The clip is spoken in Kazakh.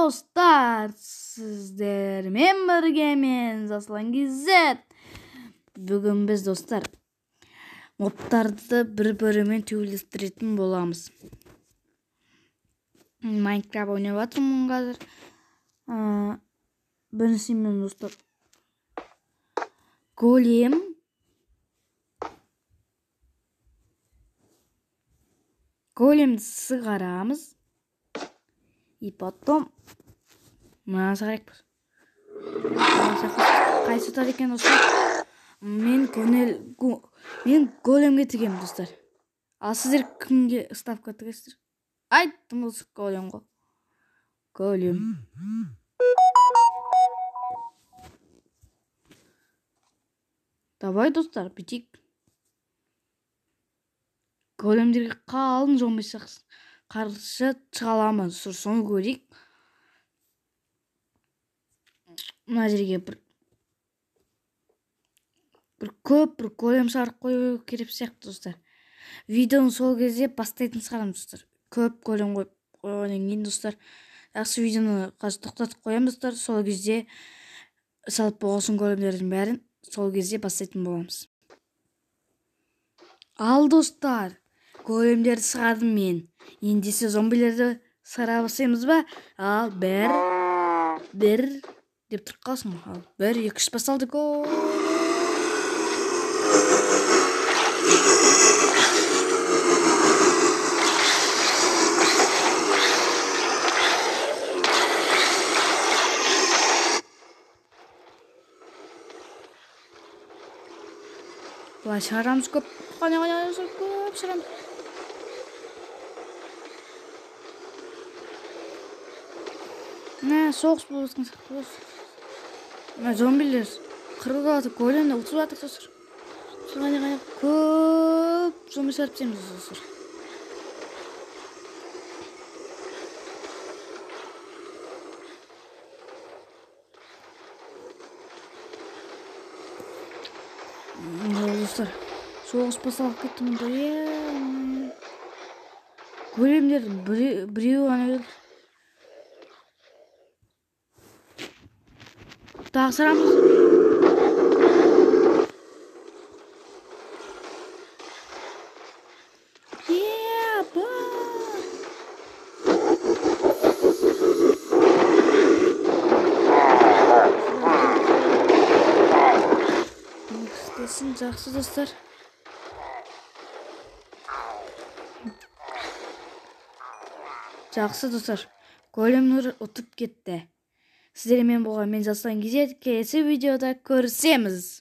достар, сіздермен бірге мен Заслан KZ. Бүгін біз достар мобтарды бір-бірімен төбелестіретін боламыз. Майнкрафт ойнап жатырмын қазір. Біріншіден достар големді шығарамыз. И потом мынаны шығарайық. Қайсы ұтады екен достар? Мен големге тігемін достар. Ал сіздер кімге ставка тігесіздер? Айттым осы голем ғой. Голем. Давай достар, бітейік. Големдерге қалың жомайсақ қарсы шыға аламыз. Соны көрейік. Мына жерге бір голем шығарып қою керек сияқты достар. Видеоны сол кезде бастайтын шығарамыз достар. Көп голем қойып қойғаннан кейін достар. Жақсы видеоны қазір тоқтатып қоямыз достар. Сол кезде салып болғасын големдердің бәрін сол кезде бастайтын боламыз. Ал достар, големдерді шығардым мен. Ендесе зомбилерді шығара бастаймыз ба? Ал бір деп тұрып қалсын. Ал 1, 2, 3 басталды. Былай шығарамыз көп. Көп шығарамыз. Соғыс болсын. Зомбилер қырып алады, големді ұтып жатыр достар. Көп зомби шығарып тастаймыз достар. Достар, соғыс басталып кетті мұнда. Големдердің біреуі ғана келді. Тағы шығарамыз. Жақсы достар. Жақсы достар. Големдер ұтып кетті. Сіздермен болған мен Заслан KZ. Келесі видеода көрісеміз.